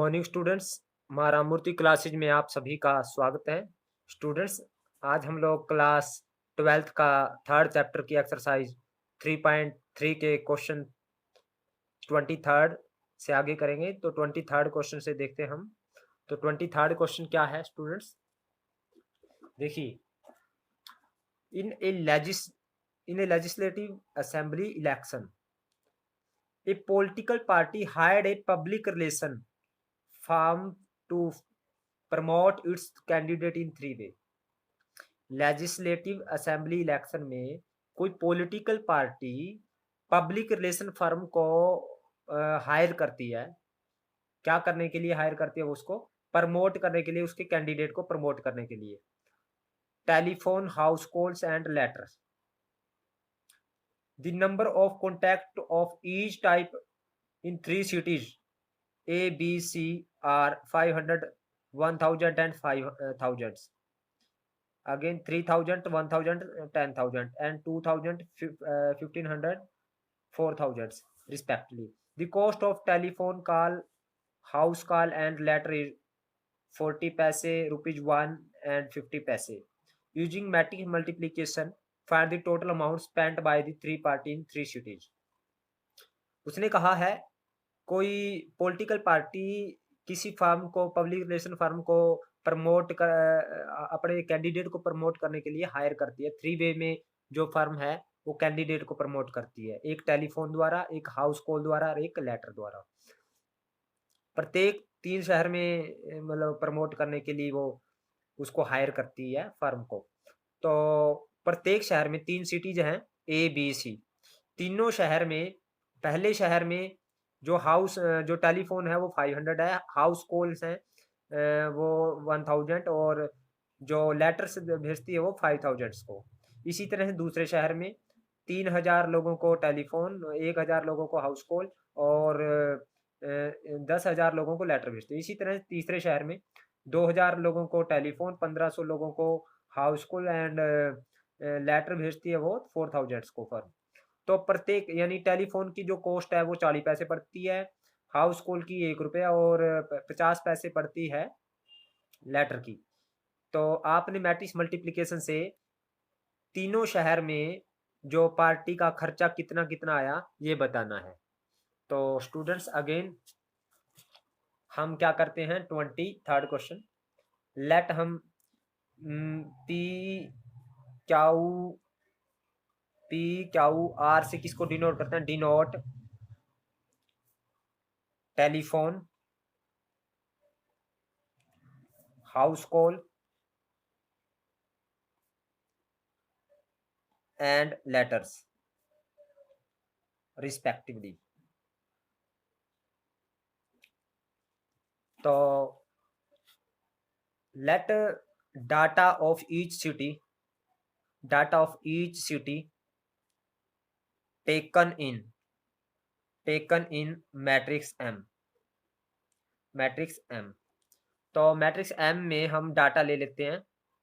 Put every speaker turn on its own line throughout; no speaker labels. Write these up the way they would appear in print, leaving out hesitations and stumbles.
Morning students, मारामूर्ति classes में आप सभी का स्वागत है। स्टूडेंट्स, आज हम लोग क्लास 12th का थर्ड चैप्टर की एक्सरसाइज 3.3 के क्वेश्चन 23rd से आगे करेंगे। तो 23rd क्वेश्चन से देखते हैं हम। तो 23rd क्वेश्चन क्या है स्टूडेंट्स, देखिए। In a legislative assembly election, a political party hired a public relation firm to promote its candidate in three way। Legislative assembly election में कोई political party public relation firm को hire करती है। क्या करने के लिए हायर करती है? उसको प्रमोट करने के लिए, उसके कैंडिडेट को प्रमोट करने के लिए। Telephone, house calls and letters. The number of contact of each type in 3 cities A, B, C are 500, 1000 and 5000. Again 3000, 1000, 10,000 and 2000, 1500, 4000 respectively. The cost of telephone call, house call and letter is 40 paise, rupees 1 and 50 paise. Using matrix multiplication, find the total amount spent by the three party in 3 cities. उसने कहा है कोई political party किसी firm को, public relation firm को promote कर, अपने candidate को प्रमोट करने के लिए हायर करती है। 3 वे में जो फर्म है वो कैंडिडेट को प्रमोट करती है, एक टेलीफोन द्वारा, एक हाउस कॉल द्वारा और एक लेटर द्वारा। प्रत्येक 3 शहर में मतलब प्रमोट करने के लिए वो उसको हायर करती है फर्म को। तो प्रत्येक शहर में 3 सिटीज हैं, ए, बी, सी। तीनों शहर में, पहले शहर में जो टेलीफोन है वो 500 है, हाउस कॉल्स हैं वो 1000 और जो लेटर्स भेजती है वो 5000 को। इसी तरह से दूसरे शहर में 3000 लोगों को टेलीफोन, 1000 लोगों को हाउस कॉल और 10,000 लोगों को लेटर भेजती है। इसी तरह तीसरे शहर में 2000 लोगों को टेलीफोन, 1500 लोगों को हाउस कॉल एंड लेटर भेजती है वो 4000 को फर्म। तो प्रत्येक, यानी टेलीफोन की जो कॉस्ट है वो 40 पैसे पड़ती है, हाउस कॉल की 1 रुपया और 50 पैसे पड़ती है लेटर की। तो आपने मैट्रिक्स मल्टीप्लिकेशन से तीनों शहर में जो पार्टी का खर्चा कितना कितना आया ये बताना है। तो स्टूडेंट्स अगेन हम क्या करते हैं, 23rd क्वेश्चन। लेट हम पी क्यू आर से किसको डिनोट करते हैं? Denote telephone, house call and letters respectively। तो let data of each city taken in matrix M। तो मैट्रिक्स M में हम डाटा ले लेते हैं,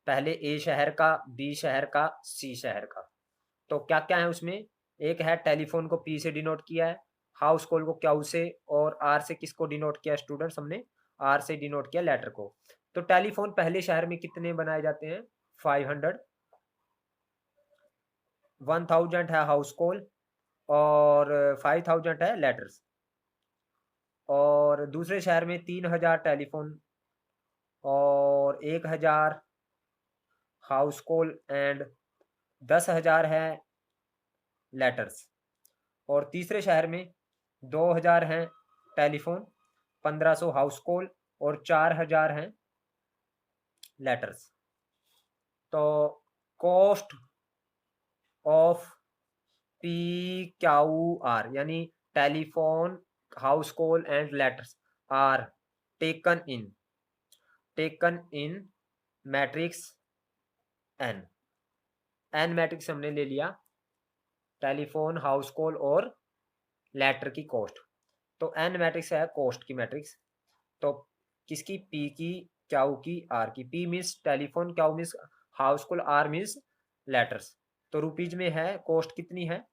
पहले A शहर का, B शहर का, C शहर का। तो क्या क्या है उसमें? एक है टेलीफोन को P से डिनोट किया है, हाउस कॉल को Q से, और R से किसको डिनोट किया स्टूडेंट्स? हमने R से डिनोट किया लेटर को। तो टेलीफोन पहले शहर में कितने बनाए जाते हैं? 500, 1000 है हाउस कॉल और 5000 है लेटर्स। और दूसरे शहर में 3000 टेलीफोन और 1000 हाउस कॉल एंड 10,000 है लेटर्स। और तीसरे शहर में 2000 हैं टेलीफोन, 1500 हाउस कॉल और 4000 हैं लेटर्स। तो cost of P Q R यानी telephone, house call and letters are taken in matrix N matrix हमने ले लिया, टेलीफोन, हाउस कॉल और लेटर की कॉस्ट। तो एन मैट्रिक्स है कॉस्ट की मैट्रिक्स। तो किसकी? पी की, क्यू की, आर की। P means telephone, Q means house call, R means letters. तो रुपीज में है कॉस्ट कितनी है?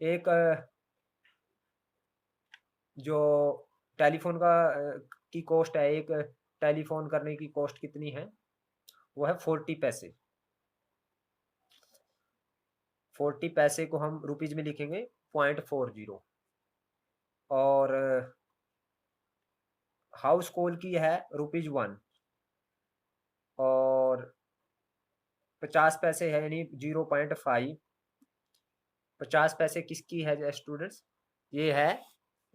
एक जो टेलीफोन का की कॉस्ट है, एक टेलीफोन करने की कॉस्ट कितनी है, वो है 40 पैसे। 40 पैसे को हम रुपीज में लिखेंगे 0.40। और हाउस कॉल की है ₹1 और 50 पैसे है यानी 0.5। 50 पैसे किसकी है स्टूडेंट्स, ये है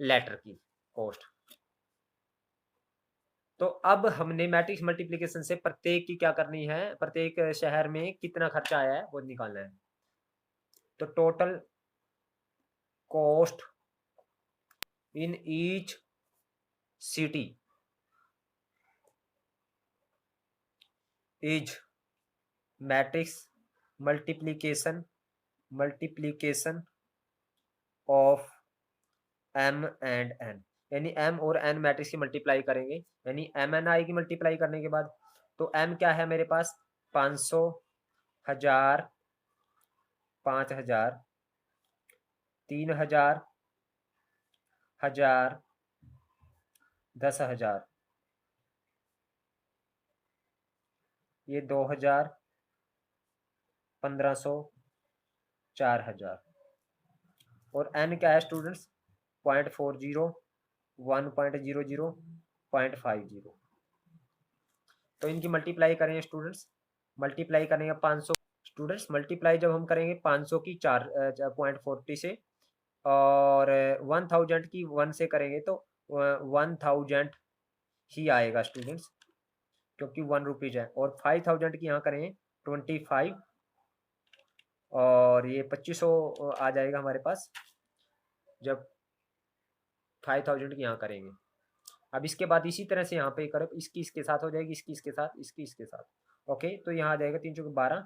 लेटर की कॉस्ट। तो अब हमने मैट्रिक्स मल्टीप्लिकेशन से प्रत्येक की क्या करनी है, प्रत्येक शहर में कितना खर्चा आया है वो निकालना है। तो total cost in each city is matrix multiplication of m and n, यानी m और n मैट्रिक्स की मल्टीप्लाई करेंगे, यानी m n आएगी मल्टीप्लाई करने के बाद। तो m क्या है मेरे पास, 500, 1000, 5000, 3000, 1000, 10,000, ये 2000, 1500, 4000। और n क्या है स्टूडेंट्स, 0.40, 1.00, 0.50। तो इनकी मल्टीप्लाई करेंगे स्टूडेंट्स, मल्टीप्लाई करेंगे 500। स्टूडेंट्स मल्टीप्लाई जब हम करेंगे 500 की 4.40 से और 1000 की 1 से करेंगे तो 1000 ही आएगा स्टूडेंट्स, क्योंकि 1 रुपीज है। और 5000 की यहाँ करेंगे 25 और ये 2500 आ जाएगा हमारे पास जब 5000 की यहाँ करेंगे। अब इसके बाद इसी तरह से यहाँ पे करें, इसकी इसके साथ हो जाएगी, इसकी इसके साथ, इसकी इसके साथ। ओके, तो यहाँ आ जाएगा 3 चौके 12,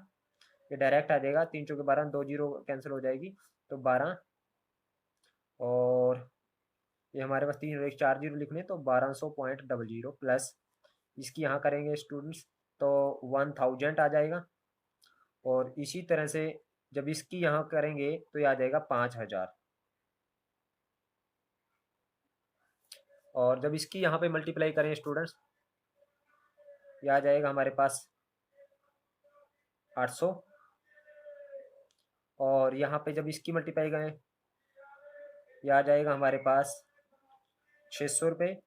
ये डायरेक्ट आ जाएगा 3 चौके 12, 2 जीरो कैंसिल हो जाएगी तो 12, और ये हमारे पास 3 और 4 जीरो लिखने तो 1200.00 प्लस इसकी यहाँ करेंगे स्टूडेंट्स तो 1000 आ जाएगा। और इसी तरह से जब इसकी यहाँ करेंगे तो ये आ जाएगा 5000। और जब इसकी यहाँ पे मल्टीप्लाई करें स्टूडेंट्स, ये आ जाएगा हमारे पास 800। और यहाँ पे जब इसकी मल्टीप्लाई करें ये आ जाएगा हमारे पास 600 रुपये।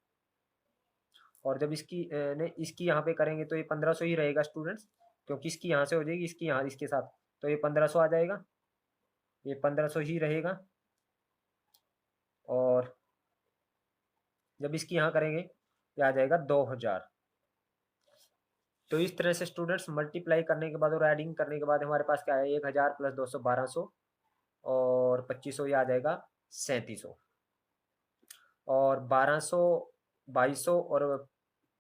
और जब इसकी नहीं इसकी यहाँ पे करेंगे तो ये 1500 ही रहेगा स्टूडेंट्स, क्योंकि इसकी यहाँ से हो जाएगी इसकी यहाँ इसके साथ, तो ये 1500 आ जाएगा, ये 1500 ही रहेगा। और जब इसकी यहाँ करेंगे ये आ जाएगा 2000। तो इस तरह से स्टूडेंट्स मल्टीप्लाई करने के बाद और एडिंग करने के बाद हमारे पास क्या है, 1000 प्लस 200 1200 और 2500 ये आ जाएगा 3700। और 1200, 2200 और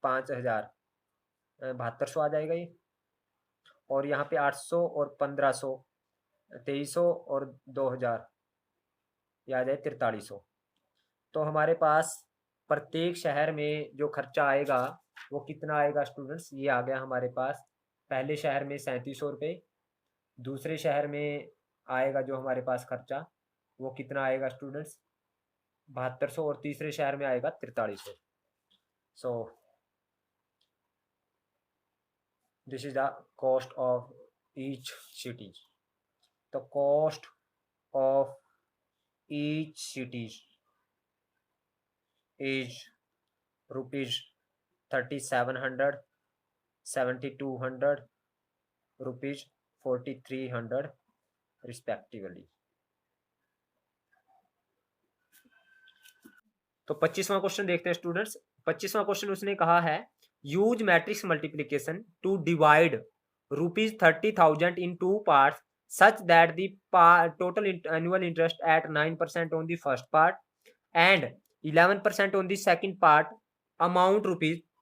5000 7200 आ जाएगा ये। और यहाँ पे 800 और 1500, 2300 और 2000 ये आ जाए 4300। तो हमारे पास प्रत्येक शहर में जो खर्चा आएगा वो कितना आएगा स्टूडेंट्स, ये आ गया हमारे पास। पहले शहर में 3700 रुपये, दूसरे शहर में आएगा जो हमारे पास खर्चा वो कितना आएगा स्टूडेंट्स 7200, और तीसरे शहर में आएगा 4300। So this is the cost of each city. The cost of each cities is rupees 3700, 7200, rupees 4300 respectively. तो 25वां क्वेश्चन देखते हैं स्टूडेंट्स। 25वां क्वेश्चन उसने कहा है use matrix multiplication to divide ₹30,000 in 2 parts such that the total annual interest at 9% on the first part and 11% on the second part amount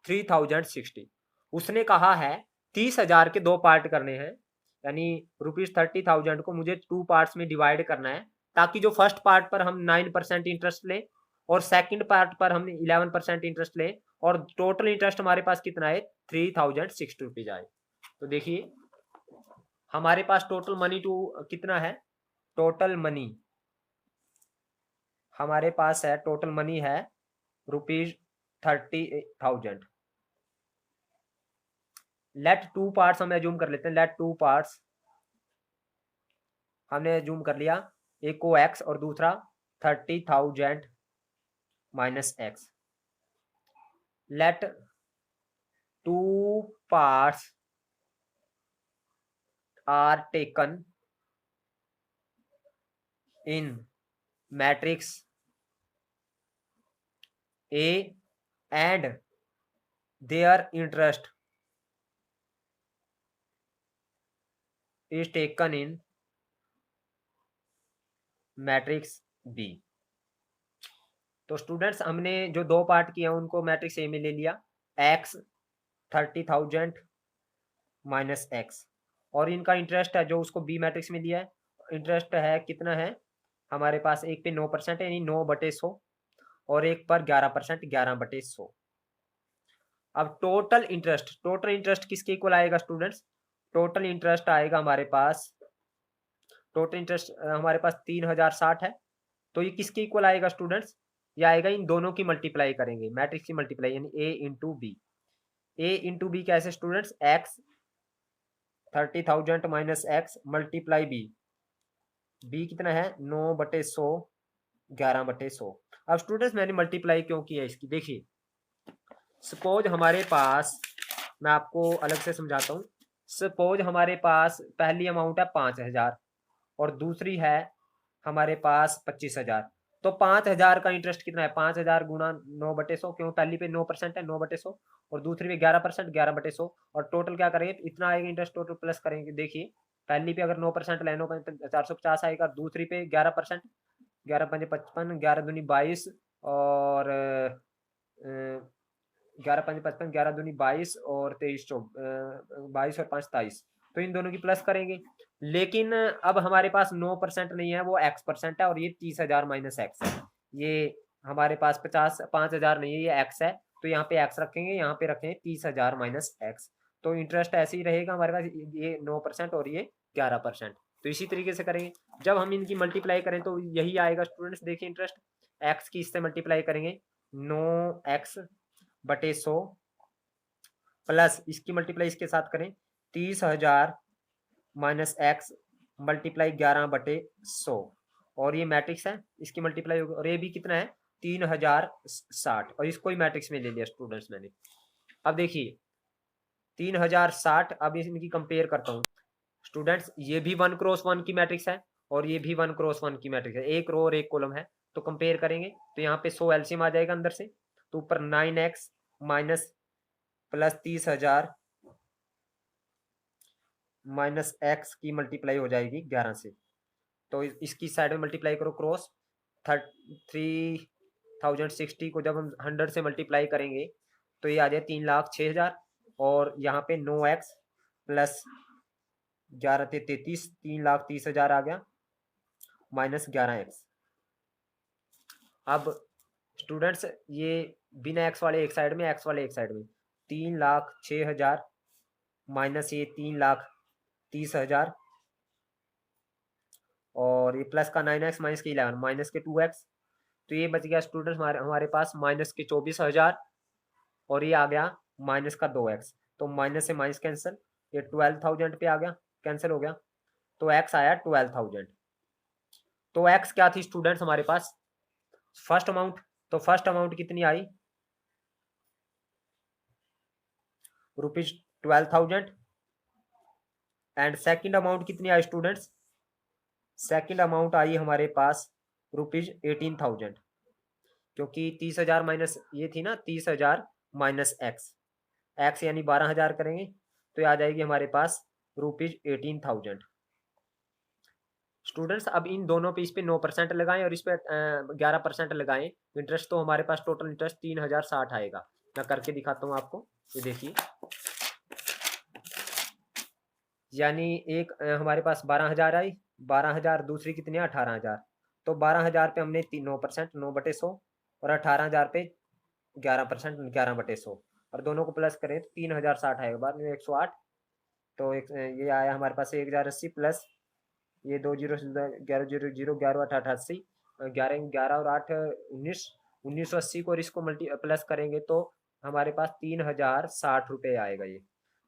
₹3060। उसने कहा है 30,000 के 2 पार्ट करने हैं, यानी ₹30,000 को मुझे 2 पार्ट्स में डिवाइड करना है, ताकि जो फर्स्ट पार्ट पर हम 9% इंटरेस्ट लें और सेकंड पार्ट पर हम 11% इंटरेस्ट लें, और टोटल इंटरेस्ट हमारे पास कितना है 3060 रुपीज आए। तो देखिए हमारे पास टोटल मनी टू कितना है, टोटल मनी हमारे पास है, टोटल मनी है 30,000। लेट टू पार्ट्स हम एज्यूम कर लेते हैं, लेट टू पार्ट्स हमने एज्यूम कर लिया, एक को x और दूसरा 30,000 minus x. Let two parts are taken in matrix A and their interest is taken in matrix B। तो स्टूडेंट्स हमने जो दो पार्ट किए हैं उनको मैट्रिक्स ए में ले लिया, x 30,000 माइनस एक्स, और इनका इंटरेस्ट है जो उसको बी मैट्रिक्स में दिया है, इंटरेस्ट है कितना है हमारे पास, एक पे 9% यानी 9/100 और एक पर 11% 11/100। अब टोटल इंटरेस्ट किसके इक्वल आएगा स्टूडेंट्स, टोटल इंटरेस्ट आएगा हमारे पास, टोटल इंटरेस्ट हमारे पास 3060 है, तो ये किसके इक्वल आएगा स्टूडेंट्स, ये आएगा इन दोनों की मल्टीप्लाई करेंगे, मैट्रिक्स की मल्टीप्लाई यानी A into B. A into B कैसे students, x 30,000 minus x multiply B, B कितना है 9/100 11/100। अब स्टूडेंट्स मैंने मल्टीप्लाई क्यों किया इसकी, देखिए सपोज हमारे पास, मैं आपको अलग से समझाता हूँ, सपोज हमारे पास पहली अमाउंट है 5,000 और दूसरी है हमारे पास 25,000, तो 5,000 का इंटरेस्ट कितना है, 5,000 गुना 9/100, क्यों पहली पे 9% है 9/100 और दूसरी पे 11% 11/100, और टोटल क्या करेंगे इतना आएगा इंटरेस्ट, टोटल प्लस करेंगे, देखिए पहली पे अगर 9% ले 9 450 आएगा, दूसरी पे 11%, 11×5 55, 11×2 22 और 11×5 55, 11×2 22 और 23 22 और 5 23, तो इन दोनों की प्लस करेंगे। लेकिन अब हमारे पास 9% नहीं है, वो x% है, और ये 30,000 माइनस एक्स है, ये हमारे पास 5,000 नहीं है, ये x है, तो यहाँ पे x रखेंगे, यहाँ पे रखेंगे 30,000 माइनस एक्स, तो इंटरेस्ट ऐसे ही रहेगा हमारे पास, ये 9% और ये 11%। तो इसी तरीके से करेंगे, जब हम इनकी मल्टीप्लाई करें तो यही आएगा स्टूडेंट्स, देखिए इंटरेस्ट x की इससे मल्टीप्लाई करेंगे 9x/100 प्लस इसकी मल्टीप्लाई इसके साथ करें 30,000 माइनस एक्स मल्टीप्लाई 11/100, और ये मैट्रिक्स है, इसकी मल्टीप्लाई होगी, और ये भी कितना है 3060, और इसको ही मैट्रिक्स में ले लिया स्टूडेंट्स मैंने। अब देखिए 3060, अब इनकी कंपेयर करता हूँ स्टूडेंट्स, ये भी 1x1 की मैट्रिक्स है और ये भी 1x1 की मैट्रिक्स है, एक रो और एक कॉलम है, तो कंपेयर करेंगे तो यहाँ पे 100 एलसीएम आ जाएगा अंदर से, तो ऊपर 9x minus plus 30,000 minus x की मल्टीप्लाई हो जाएगी 11 से, तो इसकी साइड में मल्टीप्लाई करो क्रॉस, 3060 को जब हम 100 से मल्टीप्लाई करेंगे तो ये आ जाए 3,06,000, और यहाँ पे 9x प्लस 11 से 33, 3,30,000 आ गया माइनस 11x। अब स्टूडेंट्स ये बिना x वाले एक साइड में, x वाले एक साइड में, 3,06,000 माइनस ये 3,30,000, और ये प्लस का 9x माइनस के 11 माइनस के 2x, तो ये बच गया स्टूडेंट्स हमारे पास माइनस के 24,000, और ये आ गया माइनस का 2x, तो माइनस से माइनस कैंसिल, ये 12,000 पे आ गया, कैंसिल हो गया, तो x आया 12,000। तो x क्या थी स्टूडेंट्स हमारे पास, फर्स्ट अमाउंट, तो फर्स्ट अमाउंट कितनी आई ₹12,000, एंड सेकंड अमाउंट कितनी आई स्टूडेंट्स, सेकंड अमाउंट आई हमारे पास ₹18,000, क्योंकि 30,000 माइनस ये थी ना 30,000 माइनस एक्स यानी 12,000 करेंगे तो ये आ जाएगी हमारे पास ₹18,000। स्टूडेंट्स अब इन दोनों पे इस पे 9% लगाएं और इस पे 11% लगाएं, इंटरेस्ट तो हमारे पास टोटल इंटरेस्ट 3,060 आएगा। मैं करके दिखाता हूँ आपको, ये देखिए, यानी एक हमारे पास 12,000 आई, 12,000 दूसरी कितनी है 18,000, तो 12,000 पे हमने 9% 9/100 और 18,000 पे 11% 11/100, और दोनों को प्लस करें तो 3,060 आएगा, बाद में 108, तो ये आया हमारे पास 1,080 प्लस ये 2 0 11 0 0 11 8 88, 11 11 और 8 19, 1980 को इसको प्लस करेंगे तो हमारे पास 3060 रुपये आएगा ये।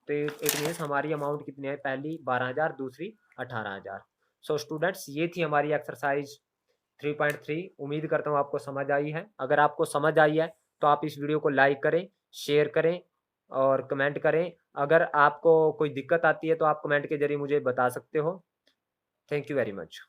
तो इट मीन्स हमारी अमाउंट कितनी है, पहली 12,000, दूसरी 18,000। सो स्टूडेंट्स ये थी हमारी एक्सरसाइज 3.3। उम्मीद करता हूँ आपको समझ आई है। अगर आपको समझ आई है तो आप इस वीडियो को लाइक करें, शेयर करें और कमेंट करें। अगर आपको कोई दिक्कत आती है तो आप कमेंट के जरिए मुझे बता सकते हो। Thank you very much.